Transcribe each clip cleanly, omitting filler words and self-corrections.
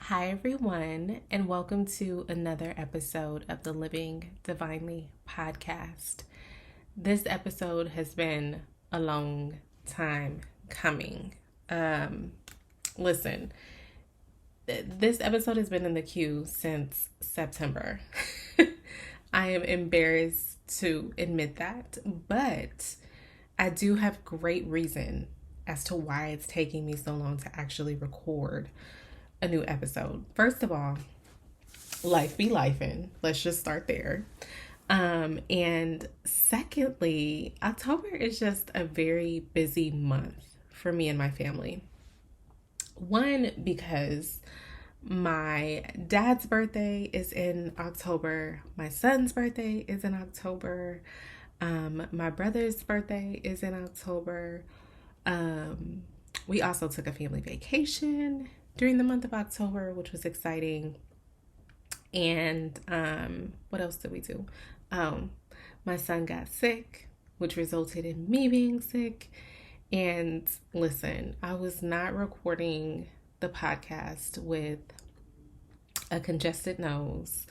Hi, everyone, and welcome to another episode of the Living Divinely podcast. This episode has been a long time coming. Listen, this episode has been in the queue since September. I am embarrassed to admit that, but I do have great reason as to why it's taking me so long to actually record a new episode. First of all, life be lifing. Let's just start there. And secondly, October is just a very busy month for me and my family. One, because my dad's birthday is in October, my son's birthday is in October, my brother's birthday is in October. We also took a family vacation during the month of October, which was exciting. And what else did we do? My son got sick, which resulted in me being sick. And listen, I was not recording the podcast with a congested nose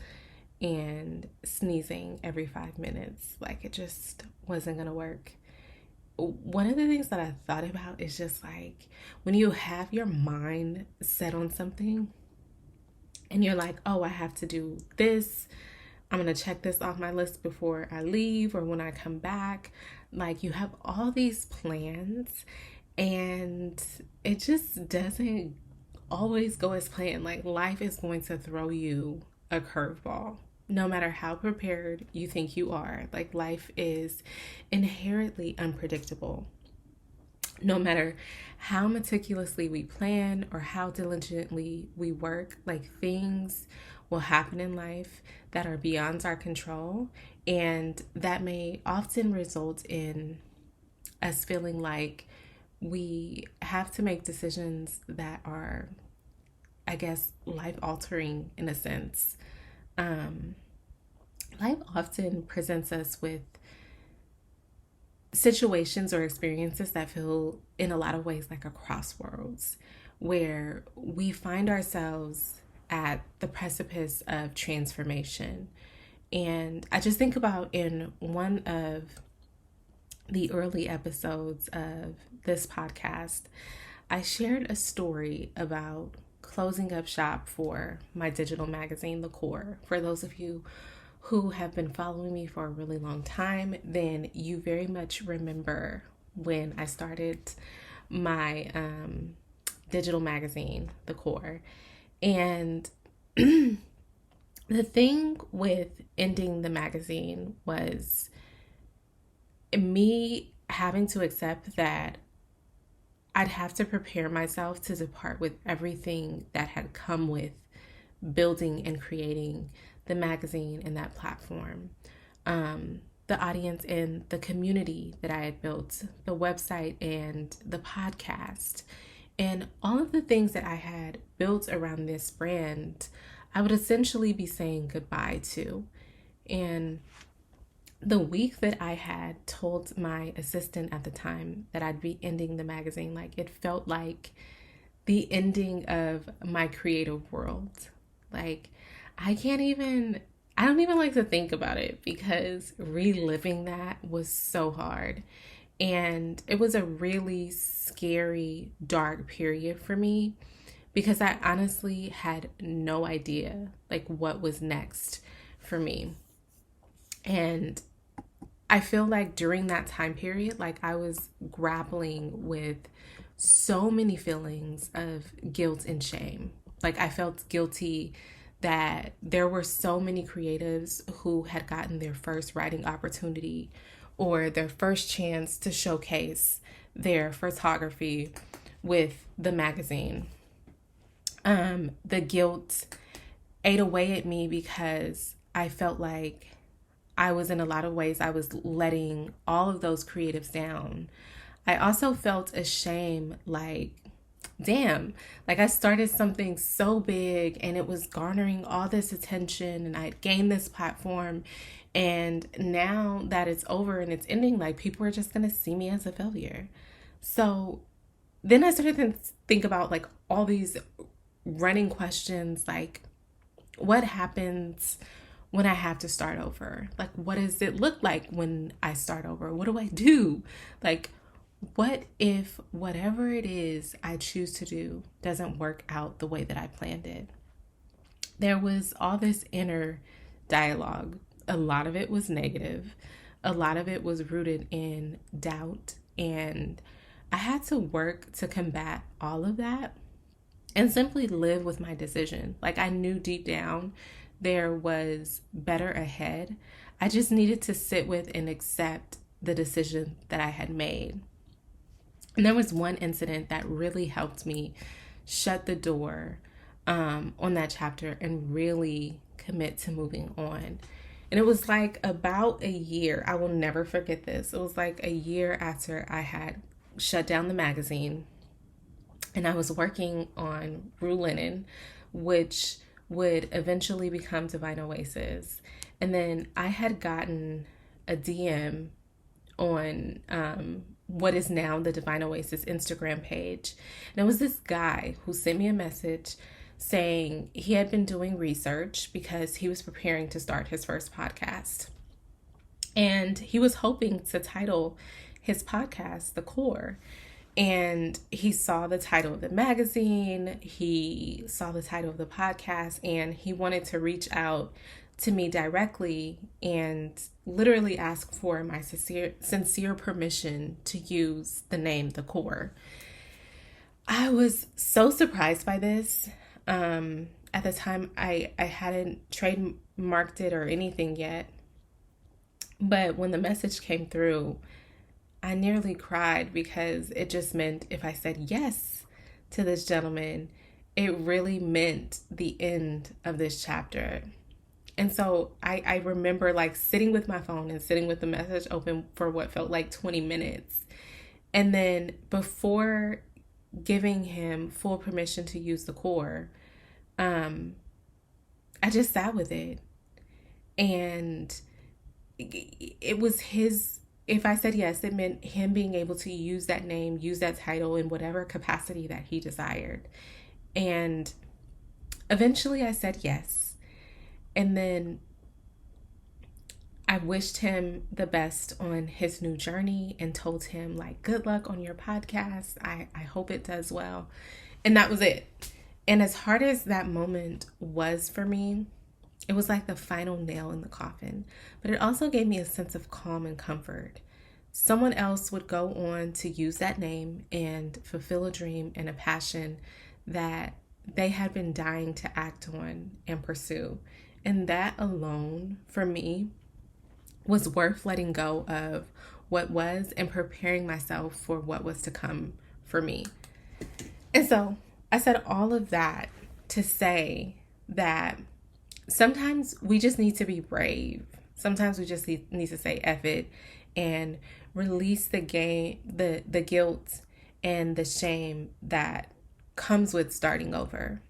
and sneezing every 5 minutes. Like, it just wasn't going to work. One of the things that I thought about is just like when you have your mind set on something and you're like, oh, I have to do this. I'm going to check this off my list before I leave or when I come back. Like, you have all these plans and it just doesn't always go as planned. Like, life is going to throw you a curveball. No matter how prepared you think you are, like, life is inherently unpredictable. No matter how meticulously we plan or how diligently we work, like, things will happen in life that are beyond our control, and that may often result in us feeling like we have to make decisions that are, I guess, life altering in a sense. Life often presents us with situations or experiences that feel in a lot of ways like a crossroads, where we find ourselves at the precipice of transformation. And I just think about in one of the early episodes of this podcast, I shared a story about closing up shop for my digital magazine, The Core. For those of you who have been following me for a really long time, then you very much remember when I started my digital magazine, The Core. And the thing with ending the magazine was me having to accept that I'd have to prepare myself to depart with everything that had come with building and creating the magazine and that platform, the audience and the community that I had built, the website and the podcast, and all of the things that I had built around this brand, I would essentially be saying goodbye to. And the week that I had told my assistant at the time that I'd be ending the magazine, like, it felt like the ending of my creative world. Like, I don't even like to think about it because reliving that was so hard. And it was a really scary, dark period for me because I honestly had no idea like what was next for me. And I feel like during that time period, like, I was grappling with so many feelings of guilt and shame. Like, I felt guilty that there were so many creatives who had gotten their first writing opportunity or their first chance to showcase their photography with the magazine. The guilt ate away at me because I felt like I was, in a lot of ways, I was letting all of those creatives down. I also felt ashamed, like, damn, like, I started something so big and it was garnering all this attention and I had gained this platform. And now that it's over and it's ending, like, people are just going to see me as a failure. So then I started to think about like all these running questions like, what happens when I have to start over? Like, what does it look like when I start over? What do I do? Like, what if whatever it is I choose to do doesn't work out the way that I planned it? There was all this inner dialogue. A lot of it was negative. A lot of it was rooted in doubt. And I had to work to combat all of that and simply live with my decision. Like, I knew deep down there was better ahead. I just needed to sit with and accept the decision that I had made. And there was one incident that really helped me shut the door on that chapter and really commit to moving on. And it was like about a year. I will never forget this. It was like a year after I had shut down the magazine, and I was working on Rue Linen, which would eventually become Divine Oasis. And then I had gotten a DM on what is now the Divine Oasis Instagram page. And it was this guy who sent me a message saying he had been doing research because he was preparing to start his first podcast. And he was hoping to title his podcast The Core. And he saw the title of the magazine, he saw the title of the podcast, and he wanted to reach out to me directly and literally ask for my sincere permission to use the name The Core. I was so surprised by this. At the time, I hadn't trademarked it or anything yet. But when the message came through, I nearly cried because it just meant if I said yes to this gentleman, it really meant the end of this chapter. And so I remember like sitting with my phone and sitting with the message open for what felt like 20 minutes. And then before giving him full permission to use The Core, I just sat with it. And it was his, if I said yes, it meant him being able to use that name, use that title in whatever capacity that he desired. And eventually I said yes. And then I wished him the best on his new journey and told him, like, good luck on your podcast. I hope it does well. And that was it. And as hard as that moment was for me, it was like the final nail in the coffin. But it also gave me a sense of calm and comfort. Someone else would go on to use that name and fulfill a dream and a passion that they had been dying to act on and pursue. And that alone, for me, was worth letting go of what was and preparing myself for what was to come for me. And so I said all of that to say that sometimes we just need to be brave. Sometimes we just need to say F it and release the guilt and the shame that comes with starting over.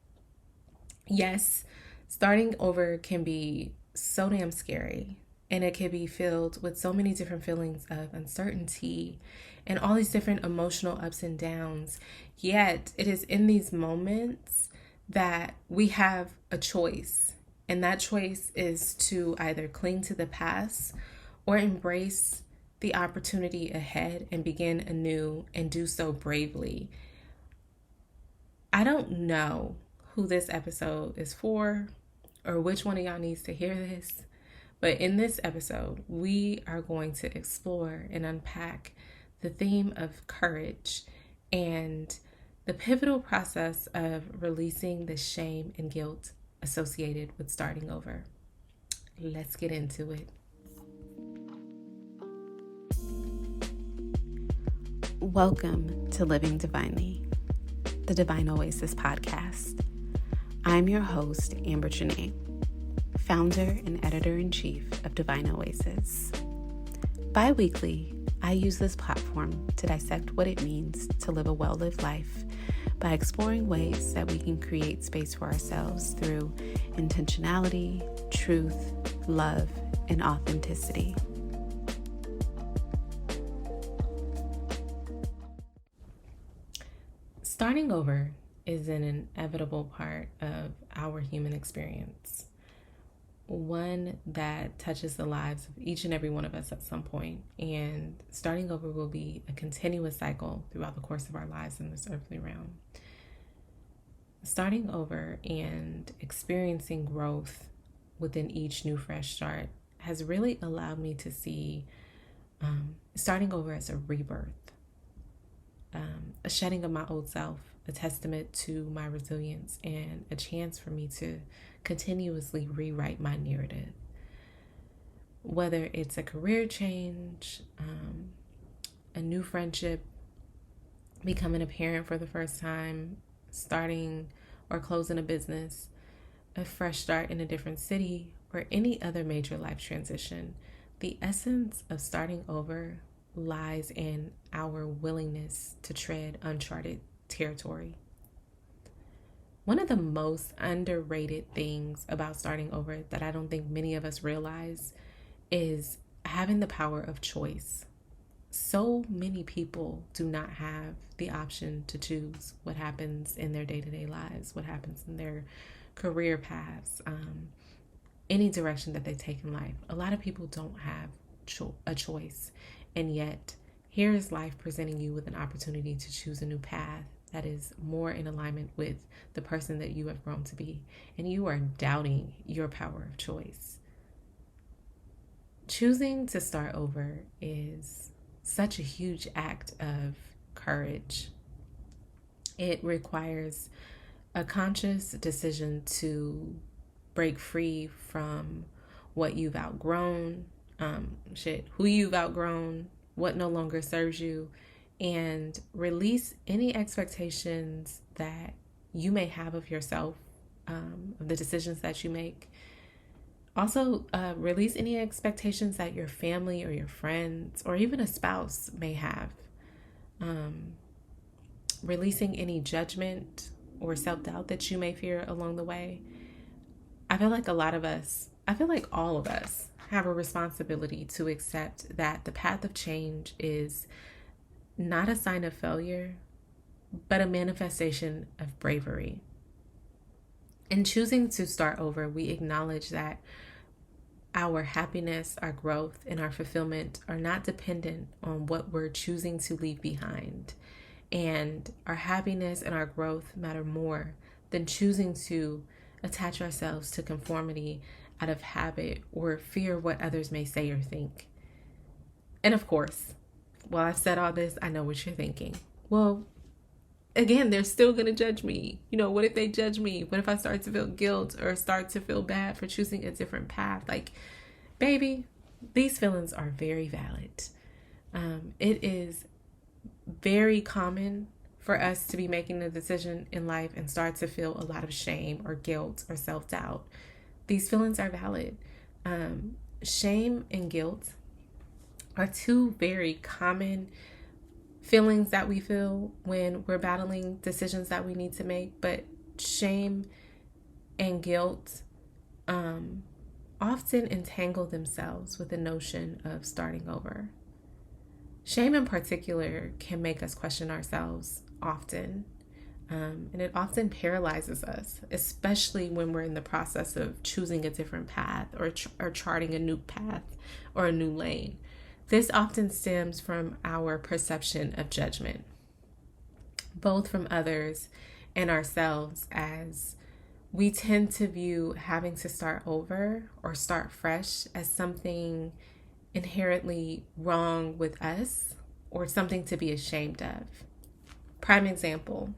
Yes, starting over can be so damn scary, and it can be filled with so many different feelings of uncertainty and all these different emotional ups and downs. Yet it is in these moments that we have a choice. And that choice is to either cling to the past or embrace the opportunity ahead and begin anew and do so bravely. I don't know who this episode is for or which one of y'all needs to hear this, but in this episode, we are going to explore and unpack the theme of courage and the pivotal process of releasing the shame and guilt associated with starting over. Let's get into it. Welcome to Living Divinely, the Divine Oasis podcast. I'm your host, Amber Janae, founder and editor-in-chief of Divine Oasis. Bi-weekly, I use this platform to dissect what it means to live a well-lived life by exploring ways that we can create space for ourselves through intentionality, truth, love, and authenticity. Starting over is an inevitable part of our human experience, one that touches the lives of each and every one of us at some point. And starting over will be a continuous cycle throughout the course of our lives in this earthly realm. Starting over and experiencing growth within each new fresh start has really allowed me to see starting over as a rebirth, a shedding of my old self, a testament to my resilience, and a chance for me to continuously rewrite my narrative. Whether it's a career change, a new friendship, becoming a parent for the first time, starting or closing a business, a fresh start in a different city, or any other major life transition, the essence of starting over lies in our willingness to tread uncharted territory. One of the most underrated things about starting over that I don't think many of us realize is having the power of choice. So many people do not have the option to choose what happens in their day-to-day lives, what happens in their career paths, any direction that they take in life. A lot of people don't have a choice, and yet here is life presenting you with an opportunity to choose a new path that is more in alignment with the person that you have grown to be, and you are doubting your power of choice. Choosing to start over is such a huge act of courage. It requires a conscious decision to break free from what you've outgrown, who you've outgrown, what no longer serves you, and release any expectations that you may have of yourself, of the decisions that you make. Also, release any expectations that your family or your friends or even a spouse may have. Releasing any judgment or self-doubt that you may fear along the way. I feel like all of us have a responsibility to accept that the path of change is not a sign of failure, but a manifestation of bravery. In choosing to start over, we acknowledge that our happiness, our growth, and our fulfillment are not dependent on what we're choosing to leave behind. And our happiness and our growth matter more than choosing to attach ourselves to conformity out of habit or fear what others may say or think. And of course, while I've said all this, I know what you're thinking. Well, again, they're still going to judge me. What if they judge me? What if I start to feel guilt or start to feel bad for choosing a different path? Like, baby, these feelings are very valid. It is very common for us to be making a decision in life and start to feel a lot of shame or guilt or self-doubt. These feelings are valid. Shame and guilt are two very common feelings that we feel when we're battling decisions that we need to make, but shame and guilt often entangle themselves with the notion of starting over. Shame in particular can make us question ourselves often, and it often paralyzes us, especially when we're in the process of choosing a different path or charting a new path or a new lane. This often stems from our perception of judgment, both from others and ourselves, as we tend to view having to start over or start fresh as something inherently wrong with us or something to be ashamed of. Prime example,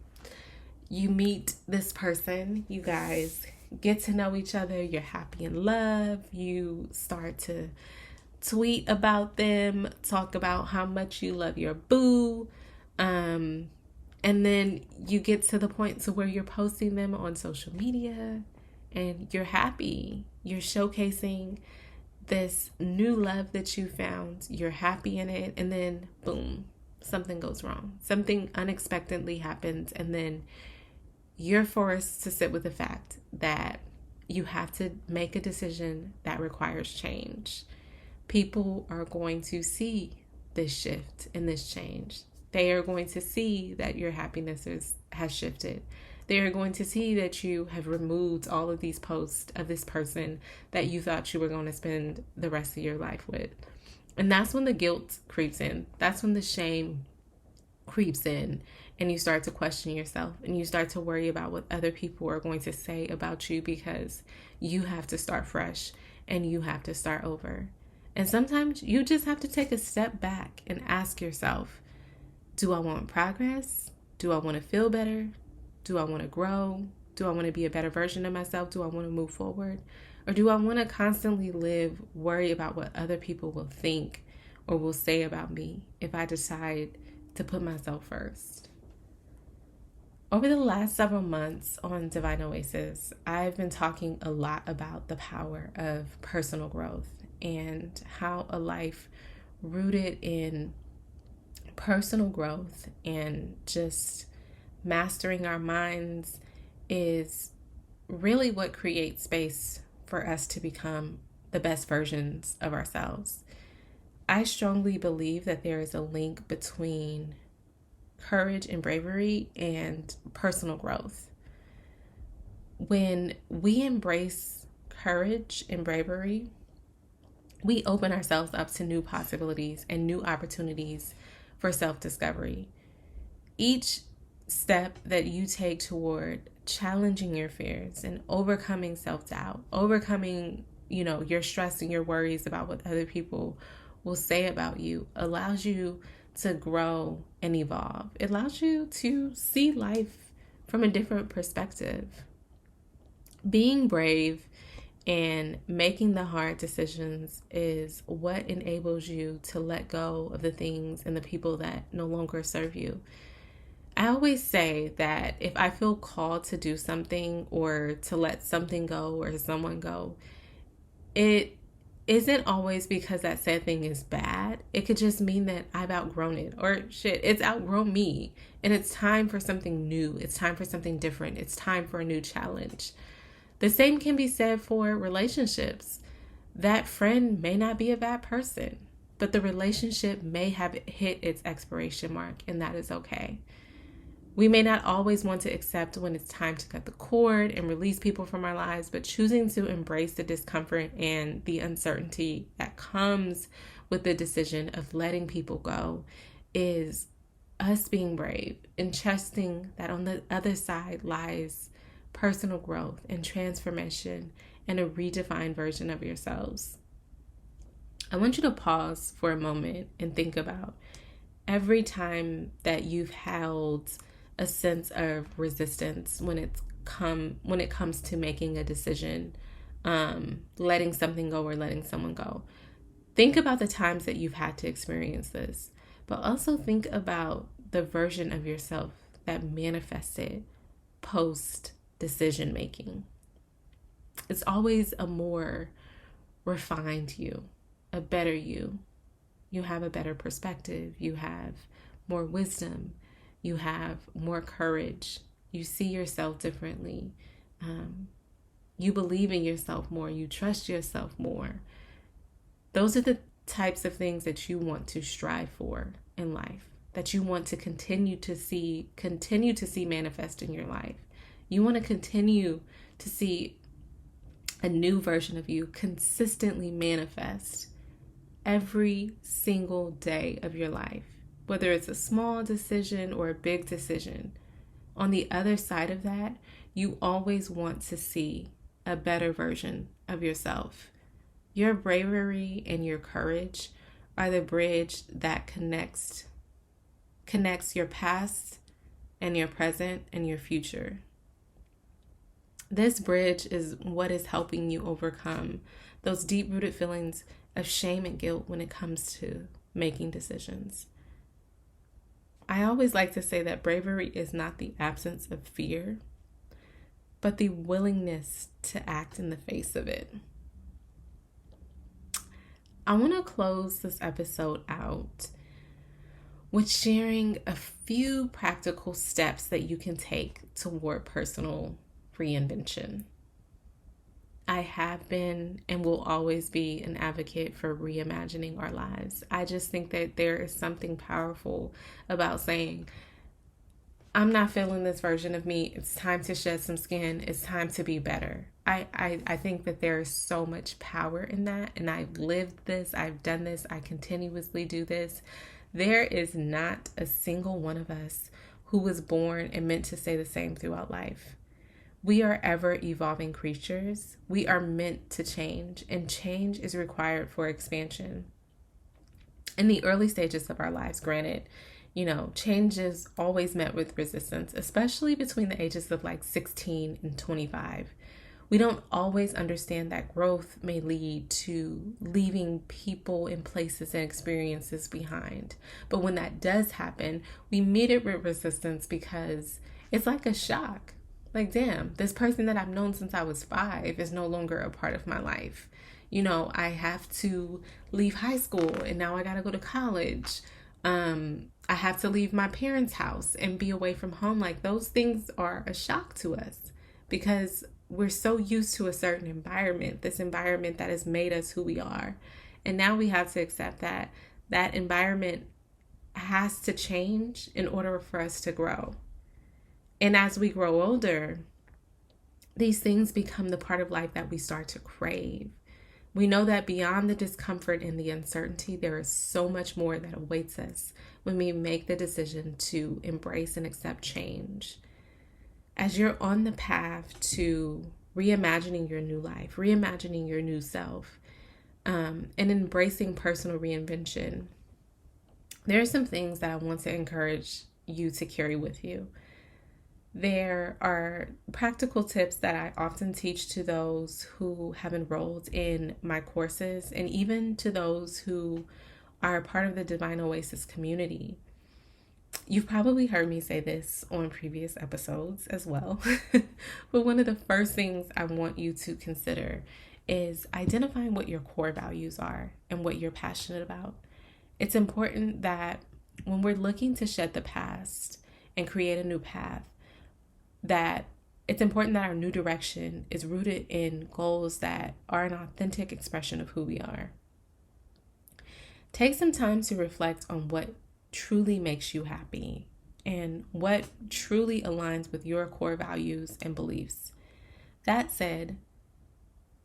you meet this person, you guys get to know each other, you're happy in love, you start to tweet about them, talk about how much you love your boo, and then you get to the point to where you're posting them on social media and you're happy. You're showcasing this new love that you found. You're happy in it, and then boom, something goes wrong. Something unexpectedly happens, and then you're forced to sit with the fact that you have to make a decision that requires change. People are going to see this shift and this change. They are going to see that your happiness has shifted. They are going to see that you have removed all of these posts of this person that you thought you were going to spend the rest of your life with. And that's when the guilt creeps in. That's when the shame creeps in, and you start to question yourself, and you start to worry about what other people are going to say about you, because you have to start fresh and you have to start over. And sometimes you just have to take a step back and ask yourself, do I want progress? Do I want to feel better? Do I want to grow? Do I want to be a better version of myself? Do I want to move forward? Or do I want to constantly worry about what other people will think or will say about me if I decide to put myself first? Over the last several months on Divine Oasis, I've been talking a lot about the power of personal growth and how a life rooted in personal growth and just mastering our minds is really what creates space for us to become the best versions of ourselves. I strongly believe that there is a link between courage and bravery and personal growth. When we embrace courage and bravery, we open ourselves up to new possibilities and new opportunities for self-discovery. Each step that you take toward challenging your fears and overcoming self-doubt, overcoming, your stress and your worries about what other people will say about you, allows you to grow and evolve. It allows you to see life from a different perspective. Being brave and making the hard decisions is what enables you to let go of the things and the people that no longer serve you. I always say that if I feel called to do something or to let something go or someone go, it isn't always because that said thing is bad. It could just mean that I've outgrown it, or it's outgrown me, and it's time for something new. It's time for something different. It's time for a new challenge. The same can be said for relationships. That friend may not be a bad person, but the relationship may have hit its expiration mark, and that is okay. We may not always want to accept when it's time to cut the cord and release people from our lives, but choosing to embrace the discomfort and the uncertainty that comes with the decision of letting people go is us being brave and trusting that on the other side lies personal growth and transformation and a redefined version of yourselves. I want you to pause for a moment and think about every time that you've held a sense of resistance when it comes to making a decision, letting something go or letting someone go. Think about the times that you've had to experience this, but also think about the version of yourself that manifested post decision making. It's always a more refined you, a better you. You have a better perspective. You have more wisdom. You have more courage. You see yourself differently. You believe in yourself more. You trust yourself more. Those are the types of things that you want to strive for in life, that you want to continue to see manifest in your life. You want to continue to see a new version of you consistently manifest every single day of your life, whether it's a small decision or a big decision. On the other side of that, you always want to see a better version of yourself. Your bravery and your courage are the bridge that connects your past and your present and your future. This bridge is what is helping you overcome those deep-rooted feelings of shame and guilt when it comes to making decisions. I always like to say that bravery is not the absence of fear, but the willingness to act in the face of it. I want to close this episode out with sharing a few practical steps that you can take toward personal reinvention. I have been and will always be an advocate for reimagining our lives. I just think that there is something powerful about saying, I'm not feeling this version of me. It's time to shed some skin. It's time to be better. I think that there is so much power in that. And I've lived this. I've done this. I continuously do this. There is not a single one of us who was born and meant to stay the same throughout life. We are ever evolving creatures. We are meant to change, and change is required for expansion. In the early stages of our lives, granted, change is always met with resistance, especially between the ages of like 16 and 25. We don't always understand that growth may lead to leaving people and places and experiences behind. But when that does happen, we meet it with resistance because it's like a shock. Like, damn, this person that I've known since I was 5 is no longer a part of my life. I have to leave high school and now I got to go to college. I have to leave my parents' house and be away from home. Like, those things are a shock to us because we're so used to a certain environment, this environment that has made us who we are. And now we have to accept that that environment has to change in order for us to grow. And as we grow older, these things become the part of life that we start to crave. We know that beyond the discomfort and the uncertainty, there is so much more that awaits us when we make the decision to embrace and accept change. As you're on the path to reimagining your new life, reimagining your new self, and embracing personal reinvention, there are some things that I want to encourage you to carry with you. There are practical tips that I often teach to those who have enrolled in my courses and even to those who are a part of the Divine Oasis community. You've probably heard me say this on previous episodes as well, but one of the first things I want you to consider is identifying what your core values are and what you're passionate about. It's important that when we're looking to shed the past and create a new path, that it's important that our new direction is rooted in goals that are an authentic expression of who we are. Take some time to reflect on what truly makes you happy and what truly aligns with your core values and beliefs. That said,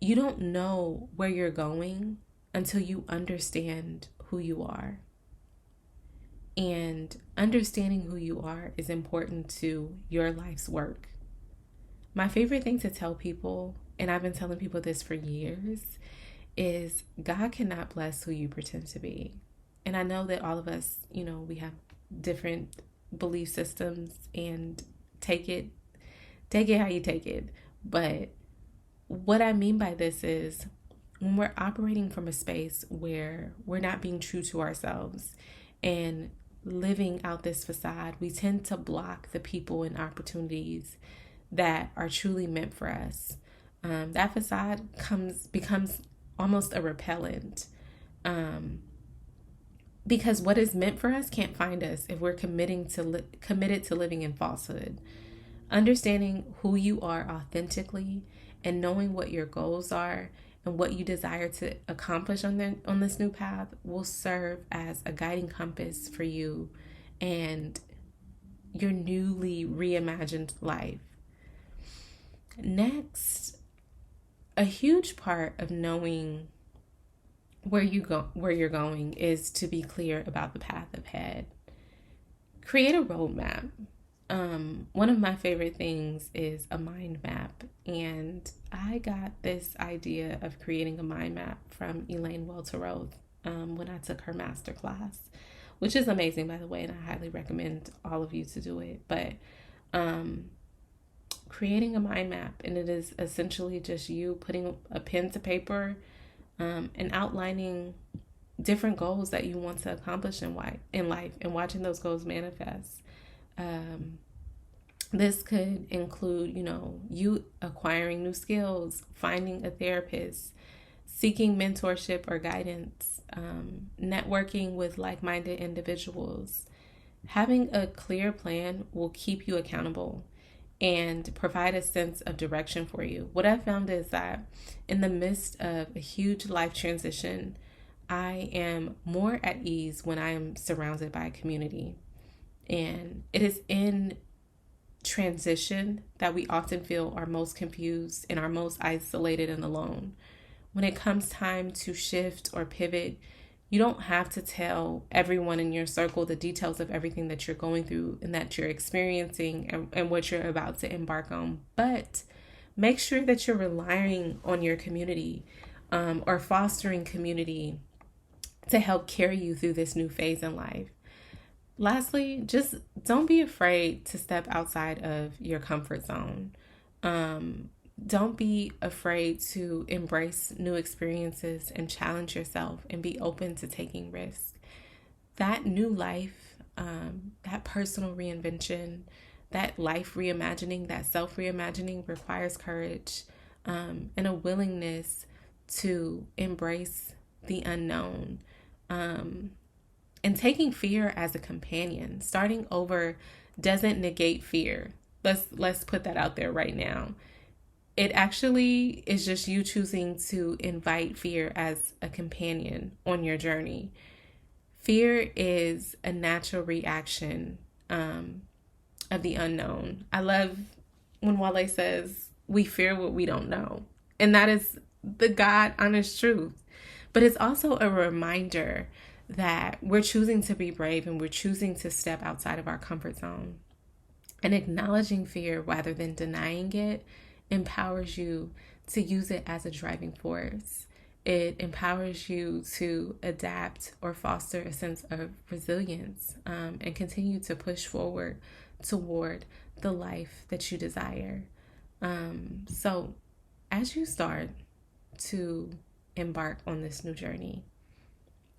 you don't know where you're going until you understand who you are. And understanding who you are is important to your life's work. My favorite thing to tell people, and I've been telling people this for years, is God cannot bless who you pretend to be. And I know that all of us, we have different belief systems and take it how you take it. But what I mean by this is when we're operating from a space where we're not being true to ourselves and living out this facade, we tend to block the people and opportunities that are truly meant for us. That facade becomes almost a repellent, because what is meant for us can't find us if we're committed to living in falsehood. Understanding who you are authentically and knowing what your goals are and what you desire to accomplish on this new path will serve as a guiding compass for you and your newly reimagined life. Next, a huge part of knowing where you're going is to be clear about the path ahead. Create a roadmap. One of my favorite things is a mind map, and I got this idea of creating a mind map from Elaine Welteroth when I took her masterclass, which is amazing, by the way, and I highly recommend all of you to do it. But creating a mind map, and it is essentially just you putting a pen to paper and outlining different goals that you want to accomplish in life and watching those goals manifest. This could include, you acquiring new skills, finding a therapist, seeking mentorship or guidance, networking with like-minded individuals. Having a clear plan will keep you accountable and provide a sense of direction for you. What I've found is that in the midst of a huge life transition, I am more at ease when I am surrounded by a community. And it is in transition that we often feel are most confused and are most isolated and alone. When it comes time to shift or pivot, you don't have to tell everyone in your circle the details of everything that you're going through and that you're experiencing and what you're about to embark on. But make sure that you're relying on your community or fostering community to help carry you through this new phase in life. Lastly, just don't be afraid to step outside of your comfort zone. Don't be afraid to embrace new experiences and challenge yourself and be open to taking risks. That new life, that personal reinvention, that life reimagining, that self reimagining requires courage and a willingness to embrace the unknown. And taking fear as a companion. Starting over doesn't negate fear. Let's put that out there right now. It actually is just you choosing to invite fear as a companion on your journey. Fear is a natural reaction of the unknown. I love when Wale says, we fear what we don't know. And that is the God honest truth. But it's also a reminder that we're choosing to be brave and we're choosing to step outside of our comfort zone. And acknowledging fear rather than denying it empowers you to use it as a driving force. It empowers you to adapt or foster a sense of resilience and continue to push forward toward the life that you desire. So as you start to embark on this new journey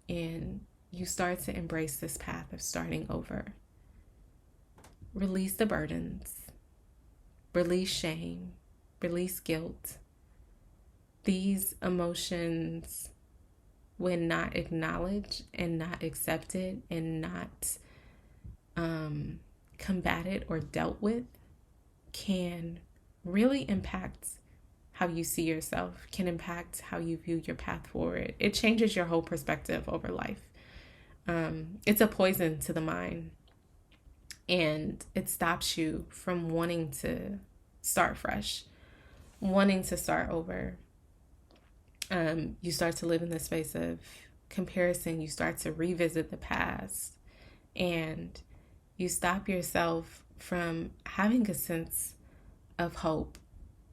and you start to embrace this path of starting over, release the burdens, release shame, release guilt. These emotions, when not acknowledged and not accepted and not combated or dealt with, can really impact how you see yourself, can impact how you view your path forward. It changes your whole perspective over life. It's a poison to the mind, and it stops you from wanting to start fresh, wanting to start over. You start to live in the space of comparison. You start to revisit the past, and you stop yourself from having a sense of hope,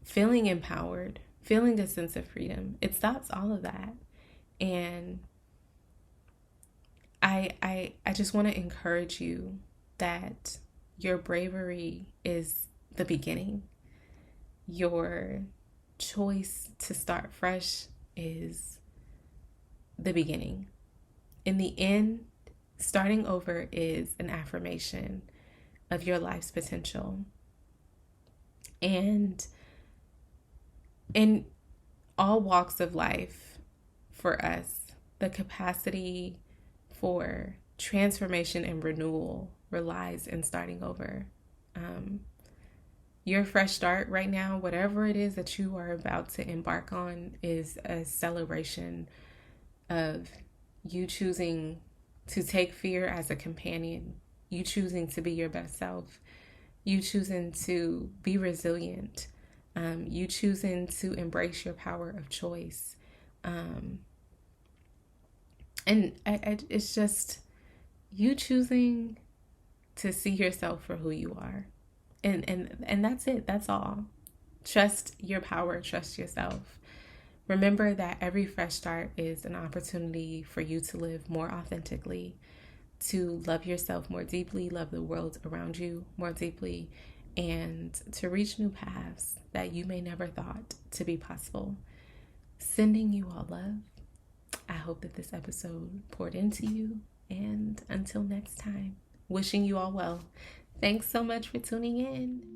feeling empowered, feeling a sense of freedom. It stops all of that. And I just want to encourage you that your bravery is the beginning. Your choice to start fresh is the beginning. In the end, starting over is an affirmation of your life's potential. And in all walks of life, for us, the capacity for transformation and renewal relies in starting over. Your fresh start right now, whatever it is that you are about to embark on, is a celebration of you choosing to take fear as a companion, you choosing to be your best self, you choosing to be resilient, you choosing to embrace your power of choice. And it's just you choosing to see yourself for who you are. And that's it. That's all. Trust your power. Trust yourself. Remember that every fresh start is an opportunity for you to live more authentically, to love yourself more deeply, love the world around you more deeply, and to reach new paths that you may never thought to be possible. Sending you all love. I hope that this episode poured into you. And until next time, wishing you all well. Thanks so much for tuning in.